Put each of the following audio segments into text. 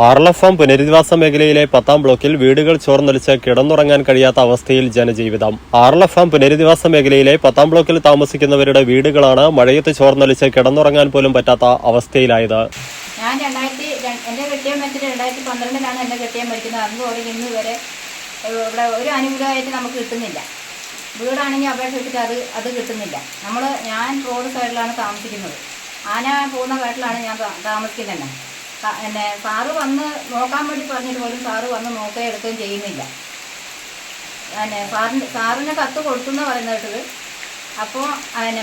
ആർലഫാം പുനരധിവാസ മേഖലയിലെ 10ാം ബ്ലോക്കിൽ വീടുകൾ ചോർന്നൊലിച്ച് കിടന്നുറങ്ങാൻ കഴിയാത്ത അവസ്ഥയിൽ ജനജീവിതം. ആർലഫാം പുനരധിവാസ മേഖലയിലെ 10ാം ബ്ലോക്കിൽ താമസിക്കുന്നവരുടെ വീടുകളാണ് മഴയത്ത് ചോർന്നൊലിച്ച് കിടന്നുറങ്ങാൻ പോലും പറ്റാത്ത അവസ്ഥയിലായത്. ഞാൻ എന്റെ കെട്ടിയം വെച്ചിട്ട് 2012 എന്റെ കെട്ടിയം മരിക്കുന്നത്. അന്ന് തൊട്ട് ഇന്ന് വരെ ഇവിടെ ഒരു അനുകൂലമായിട്ട് നമുക്ക് കിട്ടുന്നില്ല. വീടാണെങ്കിൽ അപേക്ഷ വെച്ചിട്ട് അത് കിട്ടുന്നില്ല. ഞാൻ റോഡ് സൈഡിലാണ് താമസിക്കുന്നത്. ആന പോകുന്ന വീട്ടിലാണ് ഞാൻ താമസിക്കുന്നത്. സാറ് വന്ന് നോക്കാൻ വേണ്ടി പറഞ്ഞിട്ട് പോലും സാറ് വന്ന് നോക്കുകയും എടുക്കുകയും ചെയ്യുന്നില്ല. സാറിന് കത്ത് കൊടുത്തെന്ന് പറയുന്നത്. അപ്പോൾ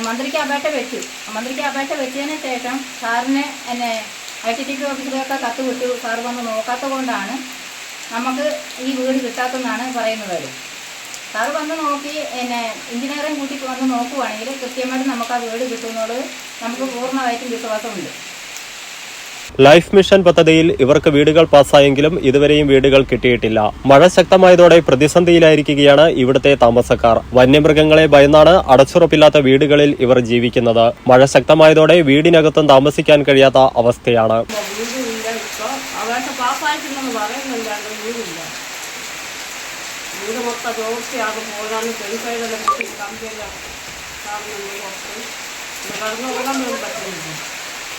മന്ത്രിക്ക് അപേക്ഷ വെച്ചു. മന്ത്രിക്ക് അപേക്ഷ വെച്ചതിന് ശേഷം സാറിന് ITTP ഓഫീസിലൊക്കെ കത്ത് വിട്ടു. സാറ് വന്ന് നോക്കാത്തത് കൊണ്ടാണ് നമുക്ക് ഈ വീട് കിട്ടാത്തതെന്നാണ് പറയുന്നത്. സാറ് വന്ന് നോക്കി എഞ്ചിനീയറിംഗ് കൂട്ടി വന്ന് നോക്കുവാണെങ്കിൽ കൃത്യമായിട്ട് നമുക്ക് ആ വീട് കിട്ടുന്നത് നമുക്ക് പൂർണ്ണമായിട്ടും വിശ്വാസമുണ്ട്. ലൈഫ് മിഷൻ പദ്ധതിയിൽ ഇവർക്ക് വീടുകൾ പാസ്സായെങ്കിലും ഇതുവരെയും വീടുകൾ കിട്ടിയിട്ടില്ല. മഴ ശക്തമായതോടെ പ്രതിസന്ധിയിലായിരിക്കുകയാണ് ഇവിടുത്തെ താമസക്കാർ. വന്യമൃഗങ്ങളെ ഭയന്നാണ് അടച്ചുറപ്പില്ലാത്ത വീടുകളിൽ ഇവർ ജീവിക്കുന്നത്. മഴ ശക്തമായതോടെ വീടിനകത്തും താമസിക്കാൻ കഴിയാത്ത അവസ്ഥയാണ്.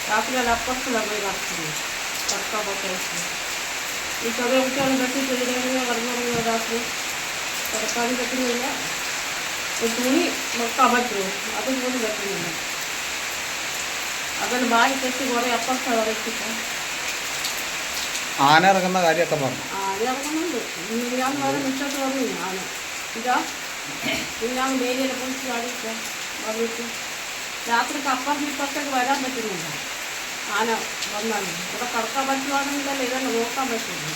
രാത്രിയല്ല അപ്പുറത്തുള്ള പോയി നടത്തുന്നു കിടക്കാൻ ഈ ചെറിയ കുട്ടികളും കെട്ടിട്ട് കിടന്നുറങ്ങുന്ന രാത്രി കിടക്കാനും പറ്റുന്നില്ല. ഒരു തുണി നോക്കാൻ പറ്റുമോ അതും പോലും പറ്റുന്നില്ല. അതിന് ഭാര്യ കെട്ടി കുറേ അപ്പുറത്താണ് വരച്ചിട്ട് ആന ഇറങ്ങുന്ന കാര്യമൊക്കെ പറഞ്ഞു. ആന ഇറങ്ങുന്നുണ്ട്. ഞാൻ വേറെ മിച്ചത്ത് പറഞ്ഞു ആന ഇതാ ഞാൻ മേലിയെ പൊളിച്ച് കാണിക്കാം വന്നിട്ട് രാത്രിക്ക് അപ്പുറത്ത് ഇപ്പുറത്തേക്ക് വരാൻ പറ്റുന്നില്ല. ആന വന്നാണ് ഇവിടെ കടക്കാൻ പറ്റുവാണെങ്കിലല്ലേ ഇതന്നെ നോക്കാൻ പറ്റുള്ളൂ.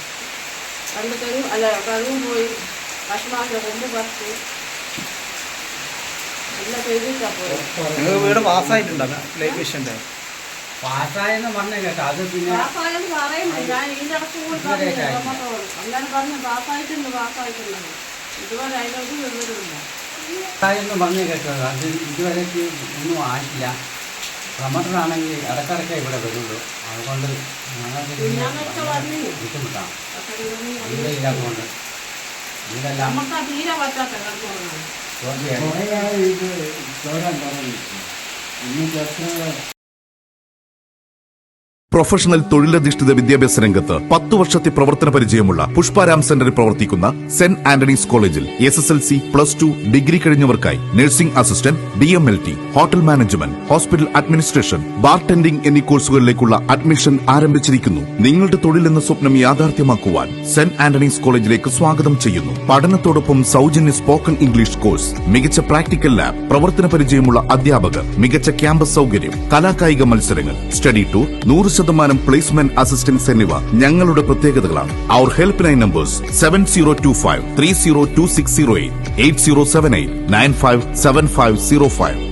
കഴിവും പോയി കഷ്മാവിൻ്റെ കൊമ്പ് പറിച്ച് എല്ലാം ചെയ്തിട്ടാ പോയത്. വീട് പാസ്സായിട്ടുണ്ടോ ലൈഫ് മിഷന്റെ? പാസ്സായെന്ന് പറഞ്ഞു കേട്ടോ. അത് പിന്നെ പാസ്സായെന്ന് പറയുന്നു. ഞാൻ ഇതിൻ്റെ ഇടയ്ക്ക് പോയി പറഞ്ഞു അങ്ങനെ പറഞ്ഞു പാസ്സായിട്ടുണ്ട്. ഇതുവരെ അതിനൊരു വിവരമില്ല. പാസ്സായെന്ന് പറഞ്ഞു കേട്ടോ. അത് ഇതുവരേക്ക് ഒന്നും ആയിട്ടില്ല. പ്രമോട്ടറാണെങ്കിൽ ഇടക്കിടയ്ക്കേ ഇവിടെ വരുള്ളൂ. അതുകൊണ്ട് ബുദ്ധിമുട്ടാണ് ഇവിടെ ഇല്ലാത്തതുകൊണ്ട്. ഇതെല്ലാം പ്രൊഫഷണൽ തൊഴിലധിഷ്ഠിത വിദ്യാഭ്യാസ രംഗത്ത് 10 വർഷത്തെ പ്രവർത്തന പരിചയമുള്ള പുഷ്പാരാം സെന്ററിൽ പ്രവർത്തിക്കുന്ന സെന്റ് ആന്റണീസ് കോളേജിൽ SSLC, +2, ഡിഗ്രി കഴിഞ്ഞവർക്കായി nursing assistant, DMLT, hotel management, hospital administration, bartending എന്നീ കോഴ്സുകളിലേക്കുള്ള അഡ്മിഷൻ ആരംഭിച്ചിരിക്കുന്നു. നിങ്ങളുടെ തൊഴിൽ എന്ന സ്വപ്നം യാഥാർത്ഥ്യമാക്കുവാൻ സെന്റ് ആന്റണീസ് കോളേജിലേക്ക് സ്വാഗതം ചെയ്യുന്നു. പഠനത്തോടൊപ്പം സൗജന്യ സ്പോക്കൺ ഇംഗ്ലീഷ് കോഴ്സ്, മികച്ച പ്രാക്ടിക്കൽ ലാബ്, പ്രവർത്തന പരിചയമുള്ള അധ്യാപകർ, മികച്ച ക്യാമ്പസ് സൗകര്യം, കലാകായിക മത്സരങ്ങൾ, സ്റ്റഡി ടൂർ, 100% പ്ലേസ്മെന്റ് അസിസ്റ്റൻസ് എന്നിവ ഞങ്ങളുടെ പ്രത്യേകതകളാണ്. അവർ ഹെൽപ്പ് ലൈൻ നമ്പേഴ്സ് 7025 302608, 8078 957505.